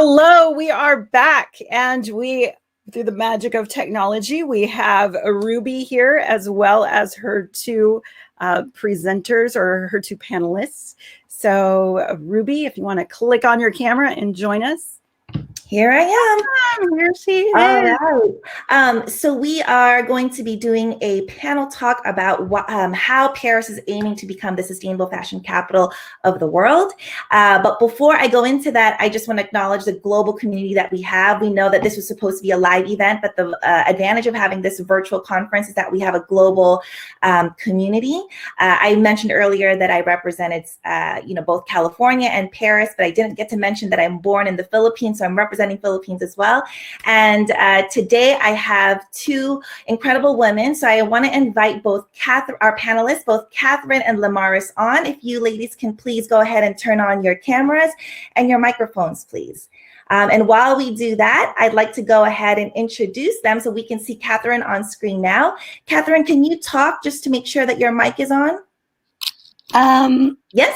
Hello, we are back, and through the magic of technology, we have Ruby here as well as her two presenters or her two panelists. So, Ruby, if you want to click on your camera and join us. Here I am. Here she is. All right. So we are going to be doing a panel talk about how Paris is aiming to become the sustainable fashion capital of the world. But before I go into that, I just want to acknowledge the global community that we have. We know that this was supposed to be a live event, but the advantage of having this virtual conference is that we have a global community. I mentioned earlier that I represented, both California and Paris, but I didn't get to mention that I'm born in the Philippines, so I'm representing Philippines as well. And today I have two incredible women. So I want to invite both our panelists, both Catherine and Lamaris on. If you ladies can please go ahead and turn on your cameras and your microphones, please. And while we do that, I'd like to go ahead and introduce them so we can see Catherine on screen now. Catherine, can you talk just to make sure that your mic is on? Yes,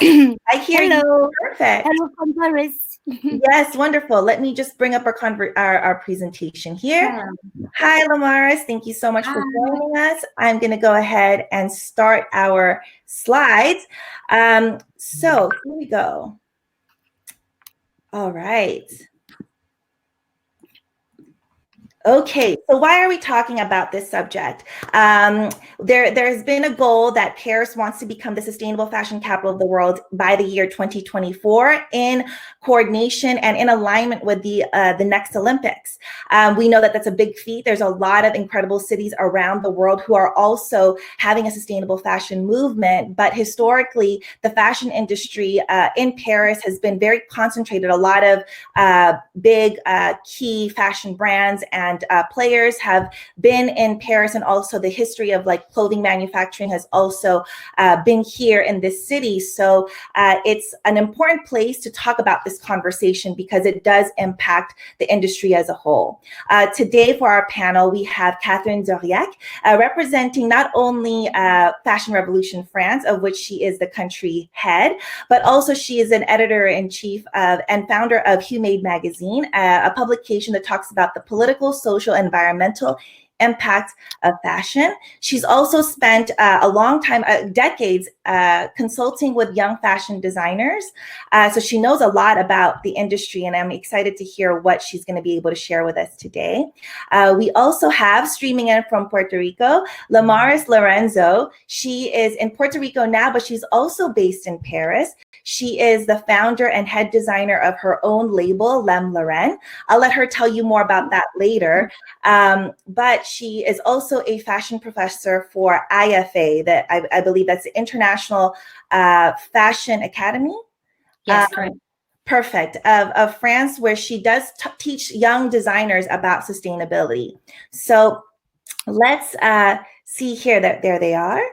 I hear you. Perfect. Hello from Paris. Yes, wonderful. Let me just bring up our presentation here. Hi, Lamaris. Thank you so much for joining us. I'm going to go ahead and start our slides. So here we go. All right. Okay, so why are we talking about this subject? There's been a goal that Paris wants to become the sustainable fashion capital of the world by the year 2024 in coordination and in alignment with the next Olympics. We know that that's a big feat. There's a lot of incredible cities around the world who are also having a sustainable fashion movement, but historically, the fashion industry in Paris has been very concentrated. A lot of big key fashion brands and players have been in Paris, and also the history of clothing manufacturing has also been here in this city. So it's an important place to talk about this conversation because it does impact the industry as a whole. Today for our panel, we have Catherine Dauriac, representing not only Fashion Revolution France, of which she is the country head, but also she is an editor-in-chief and founder of Humade Magazine, a publication that talks about the political, social, environmental impact of fashion. She's also spent a long time, decades, consulting with young fashion designers. So she knows a lot about the industry, and I'm excited to hear what she's going to be able to share with us today. We also have, streaming in from Puerto Rico, Lamaris Lorenzo. She is in Puerto Rico now, but she's also based in Paris. She is the founder and head designer of her own label, Lem Lorraine. I'll let her tell you more about that later. But she is also a fashion professor for IFA, that I believe that's the International Fashion Academy. Yes, perfect, of France, where she does teach young designers about sustainability. So let's see here that there they are.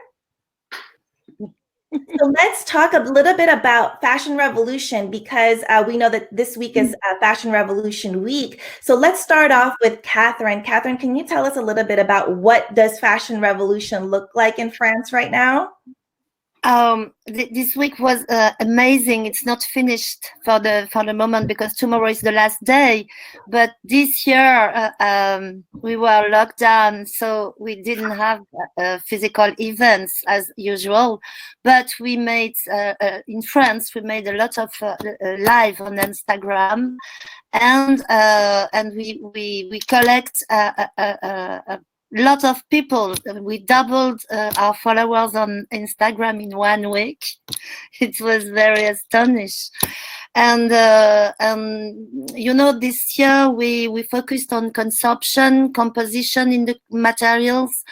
So let's talk a little bit about Fashion Revolution, because we know that this week is Fashion Revolution Week. So let's start off with Catherine. Catherine, can you tell us a little bit about what does Fashion Revolution look like in France right now? This week was amazing. It's not finished for the moment because tomorrow is the last day. But this year we were locked down, so we didn't have physical events as usual. But we made in France, we made a lot of live on Instagram, and we collect a lot of people. We doubled our followers on Instagram in 1 week. It was very astonishing. And this year we focused on consumption, composition in the materials,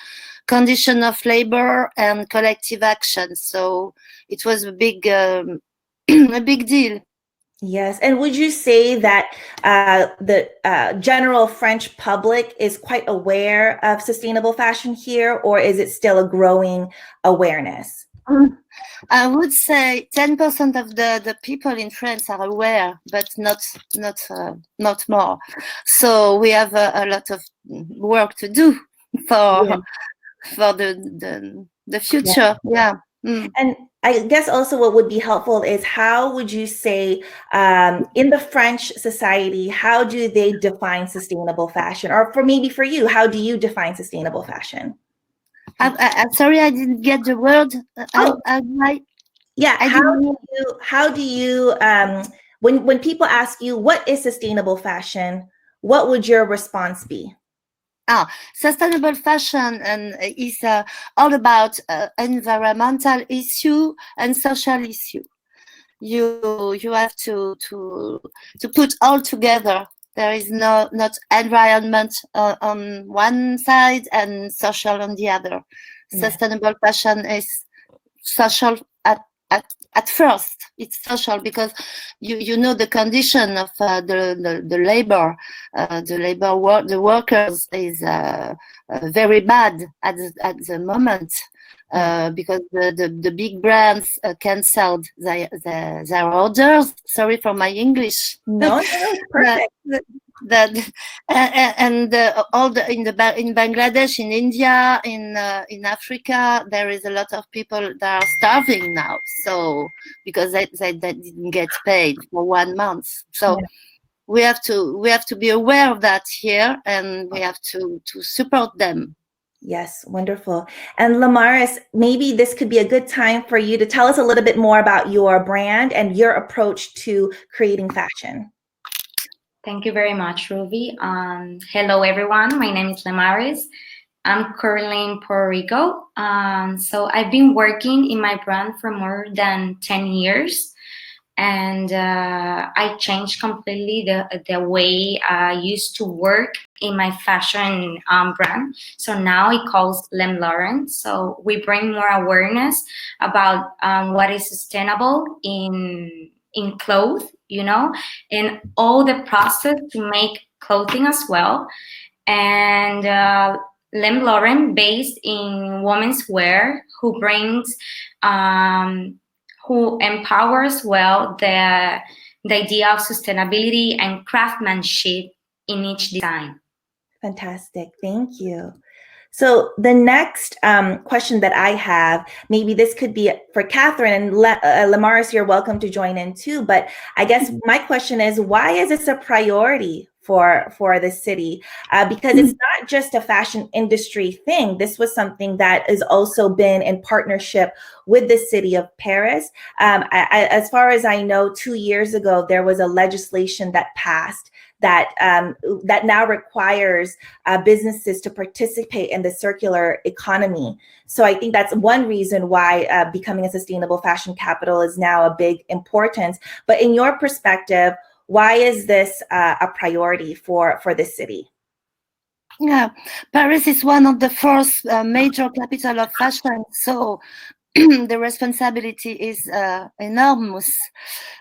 condition of labor, and collective action. So it was a big deal. Yes. And would you say that the general French public is quite aware of sustainable fashion here, or is it still a growing awareness? I would say 10% of the people in France are aware, but not more. So we have a lot of work to do for the future. Yeah. And I guess also what would be helpful is how would you say in the French society, how do they define sustainable fashion? Or maybe for you, how do you define sustainable fashion? I'm sorry, I didn't get the word. Yeah, how do you when people ask you what is sustainable fashion, what would your response be? Sustainable fashion is all about environmental issue and social issue. You have to put all together. There is not environment on one side and social on the other. Yeah. Sustainable fashion is social at first. It's social because you know the condition of the labor, the workers is very bad at the moment. Because the big brands canceled their orders. Sorry for my English. No, perfect. In Bangladesh, in India, in Africa, there is a lot of people that are starving now. So because they didn't get paid for 1 month. So yeah. we have to be aware of that here, and we have to support them. Yes, wonderful. And Lamaris, maybe this could be a good time for you to tell us a little bit more about your brand and your approach to creating fashion. Thank you very much, Ruby. Hello, everyone. My name is Lamaris. I'm currently in Puerto Rico. So I've been working in my brand for more than 10 years. And I changed completely the way I used to work in my fashion brand. So now it calls Lem Lauren. So we bring more awareness about what is sustainable in clothes, you know, and all the process to make clothing as well. And Lem Lauren, based in women's wear, who brings who empowers well the idea of sustainability and craftsmanship in each design. Fantastic, thank you. So the next question that I have, maybe this could be for Catherine, and Lamaris, you're welcome to join in too, but I guess my question is, why is this a priority for the city? Because it's not just a fashion industry thing. This was something that has also been in partnership with the city of Paris. As far as I know, 2 years ago, there was a legislation that passed that now requires businesses to participate in the circular economy. So I think that's one reason why becoming a sustainable fashion capital is now a big importance. But in your perspective, why is this a priority for this city? Yeah, Paris is one of the first major capital of fashion, so the responsibility is enormous.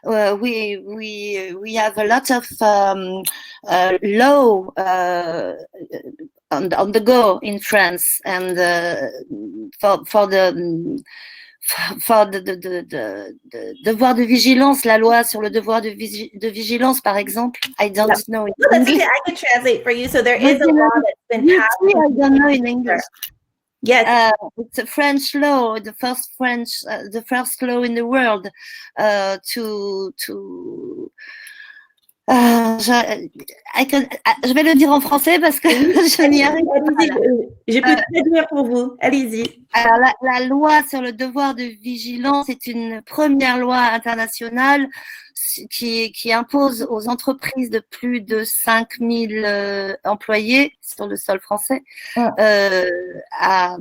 We have a lot of law on the go in France, and for the devoir de vigilance, la loi sur le devoir de vigilance, par exemple. I don't know in English. Okay. I can translate for you. So there is a law that's been passed. I don't know in English. Yes, it's a French law, the first law in the world je vais le dire en français parce que je n'y arrive pas. Je peux traduire pour vous. Allez-y. Alors, la loi sur le devoir de vigilance est une première loi internationale qui impose aux entreprises de plus de 5000 employés sur le sol français à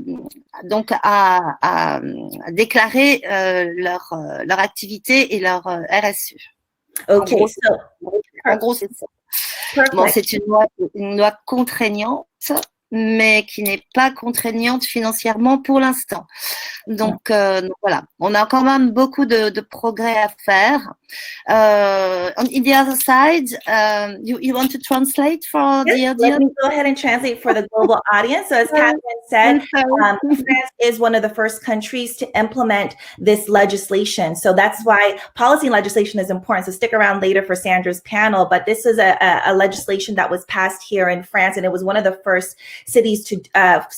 déclarer leur activité et leur RSE. Ok, en gros, c'est ça. Bon, c'est une loi contraignante, mais qui n'est pas contraignante financièrement pour l'instant. Donc voilà, on a quand même beaucoup de progrès à faire. On the other side, you want to translate for the audience? Let me go ahead and translate for the global audience. So as Catherine said, France is one of the first countries to implement this legislation. So that's why policy and legislation is important. So stick around later for Sandra's panel. But this is a legislation that was passed here in France, and it was one of the first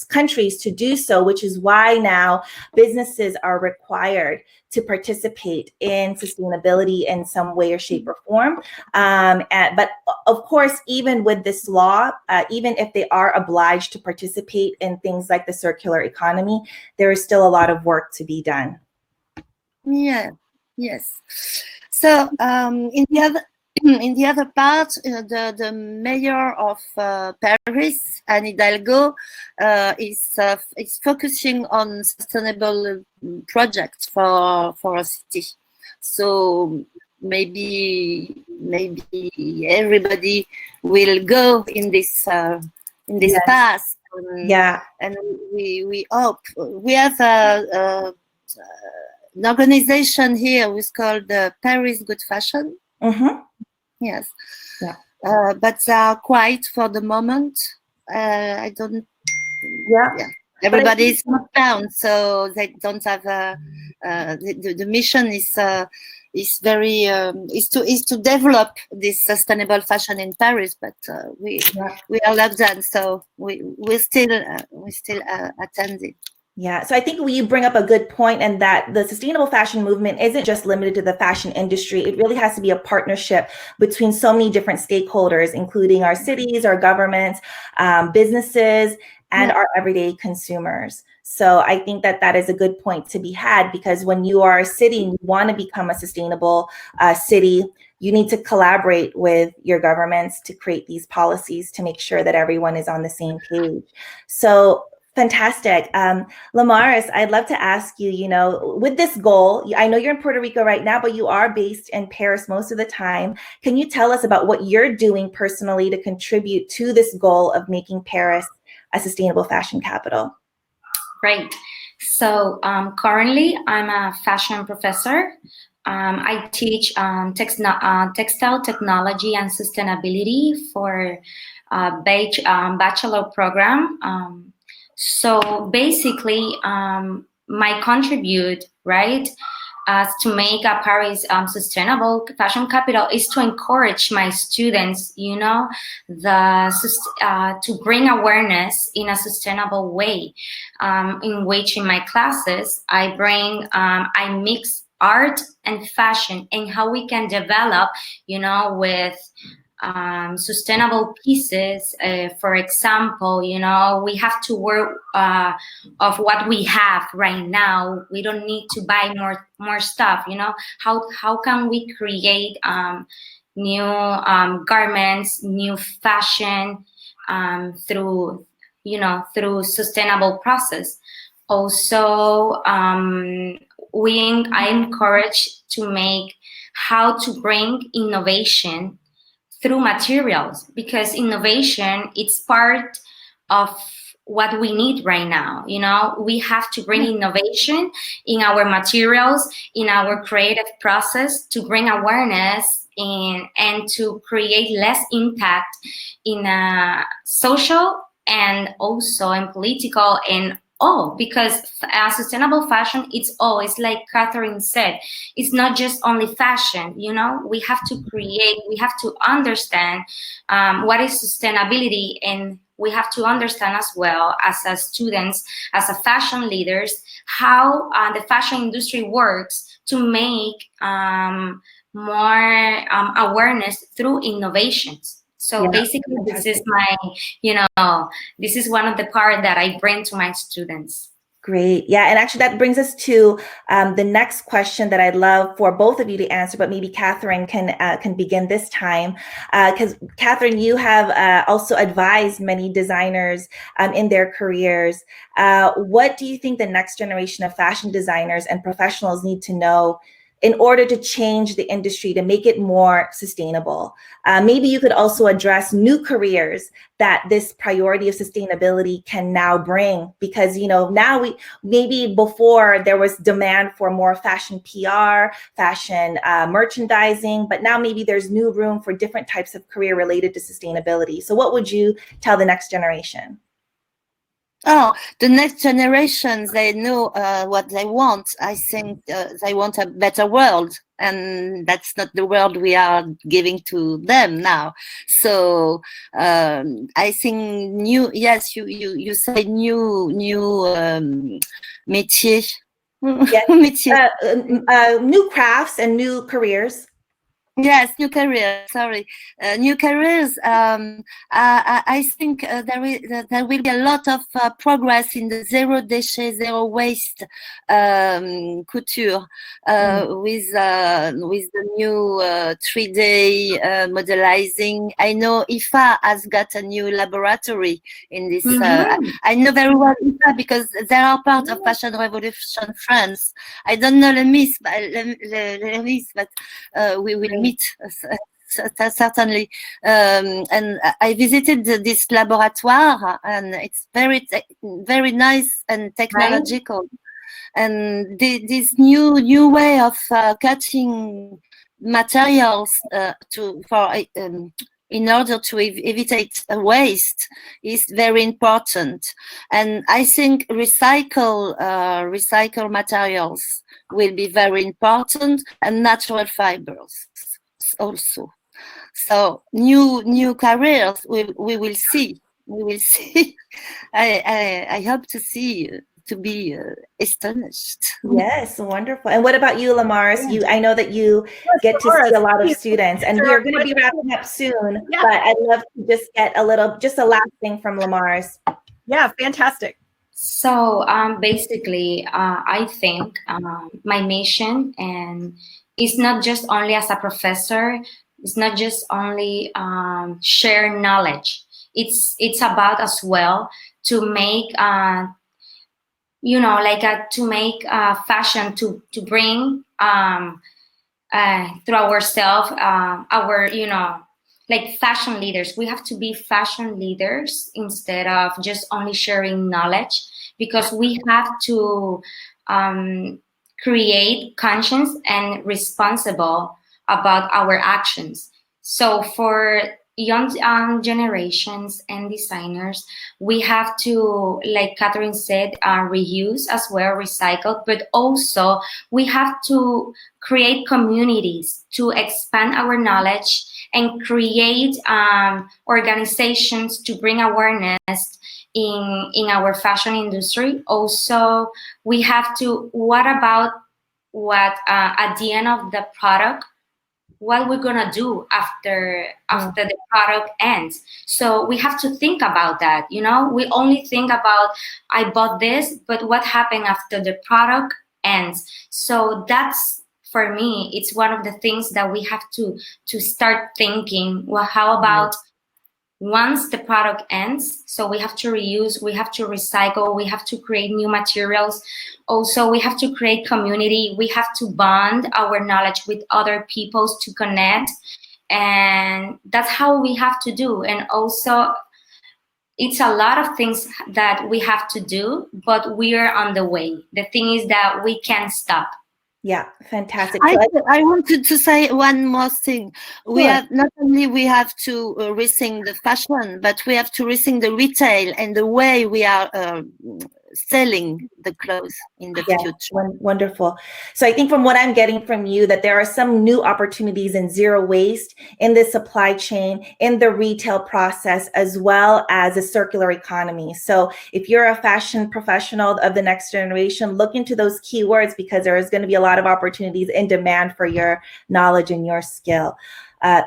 countries to do so, which is why now businesses are required to participate in sustainability in some way or shape or form. But of course, even with this law, even if they are obliged to participate in things like the circular economy, there is still a lot of work to be done. Yeah, yes. So in the other part, the mayor of Paris, Anne Hidalgo, is focusing on sustainable projects for a city. So maybe everybody will go in this Yes. path. Yeah. And we hope we have an organization here which is called Paris Good Fashion. Mm-hmm. Yes. Yeah. But they are quiet for the moment. I don't. Yeah. Everybody is locked down, so they don't have the mission is very is to develop this sustainable fashion in Paris, but we are locked down, so we still attending. Yeah, so I think you bring up a good point, and that the sustainable fashion movement isn't just limited to the fashion industry. It really has to be a partnership between so many different stakeholders, including our cities, our governments, businesses, and our everyday consumers. So I think that is a good point to be had, because when you are a city and you want to become a sustainable city, you need to collaborate with your governments to create these policies to make sure that everyone is on the same page. So fantastic. Lamaris, I'd love to ask you, with this goal, I know you're in Puerto Rico right now, but you are based in Paris most of the time. Can you tell us about what you're doing personally to contribute to this goal of making Paris a sustainable fashion capital? Great. So currently I'm a fashion professor. I teach textile technology and sustainability for a bachelor program. So basically, my contribute, right, to make a Paris sustainable fashion capital is to encourage my students, to bring awareness in a sustainable way, in which in my classes, I mix art and fashion and how we can develop, with sustainable pieces. For example, we have to work of what we have right now. We don't need to buy more stuff. How can we create new garments, new fashion through sustainable process. Also, I encourage to make how to bring innovation through materials, because innovation, it's part of what we need right now. We have to bring innovation in our materials, in our creative process, to bring awareness and to create less impact in social and also in political and because sustainable fashion, it's like Catherine said, it's not just only fashion. We have to create, we have to understand what is sustainability, and we have to understand as well as students, as a fashion leaders, how the fashion industry works to make more awareness through innovations. So basically, this is my, this is one of the part that I bring to my students. Great. Yeah. And actually that brings us to the next question that I'd love for both of you to answer, but maybe Catherine can begin this time. Because Catherine, you have also advised many designers in their careers. What do you think the next generation of fashion designers and professionals need to know in order to change the industry, to make it more sustainable? Maybe you could also address new careers that this priority of sustainability can now bring, because now maybe before there was demand for more fashion PR, fashion merchandising, but now maybe there's new room for different types of career related to sustainability. So what would you tell the next generation? Oh, the next generations, they know what they want. I think they want a better world, and that's not the world we are giving to them now. So I think new, yes, you say new métiers, Yes. Me too. New crafts and new careers. Yes, new careers. Sorry, new careers. I think there will be a lot of progress in the zero déchet, zero waste couture with the new 3D modelizing. I know IFA has got a new laboratory in this. I know very well IFA because they are part of Fashion Revolution France. I don't know Lemis, but we will meet certainly, and I visited this laboratoire, and it's very nice and technological, and this new way of cutting materials in order to evite waste is very important. And I think recycle materials will be very important, and natural fibers also. So new careers we will see. We will see. I hope to see to be astonished. Yes, wonderful. And what about you, Lamaris? I know that you get to see a lot of students, and we're going to be wrapping up soon. Yeah. But I'd love to just get a last thing from Lamaris. Yeah, fantastic. So basically, I think my mission and it's not just only as a professor. It's not just only share knowledge. It's about as well to make to make fashion to bring through ourselves our like fashion leaders. We have to be fashion leaders instead of just only sharing knowledge, because we have to create conscious and responsible about our actions. So for young generations and designers, we have to, like Catherine said, reuse as well, recycle, but also we have to create communities to expand our knowledge and create organizations to bring awareness in our fashion industry. Also, we have to, what about at the end of the product, what we're gonna do after the product ends. So we have to think about that. We only think about, I bought this, but what happened after the product ends? So that's, for me, it's one of the things that we have to start thinking. Well, how about once the product ends? So we have to reuse, we have to recycle, we have to create new materials. Also, we have to create community. We have to bond our knowledge with other people to connect. And that's how we have to do. And also, it's a lot of things that we have to do, but we are on the way. The thing is that we can't stop. Yeah, fantastic. I wanted to say one more thing. We have not only we have to rethink the fashion, but we have to rethink the retail and the way we are selling the clothes in the future. Wonderful. So I think from what I'm getting from you, that there are some new opportunities in zero waste, in the supply chain, in the retail process, as well as a circular economy. So if you're a fashion professional of the next generation, look into those keywords, because there is going to be a lot of opportunities in demand for your knowledge and your skill.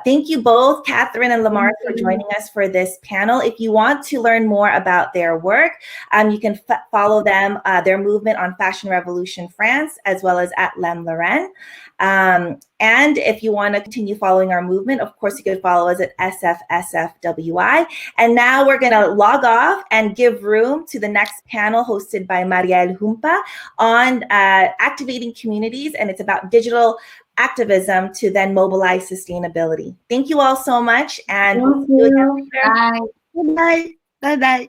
Thank you both, Catherine and Lamaris, for joining us for this panel. If you want to learn more about their work, you can follow them, their movement on Fashion Revolution France, as well as at Lem Lorraine. And if you want to continue following our movement, of course, you can follow us at SFSFWI. And now we're going to log off and give room to the next panel hosted by Marielle Humpa on activating communities. And it's about digital activism to then mobilize sustainability. Thank you all so much. And we'll see you again later. Bye. Bye. Bye-bye.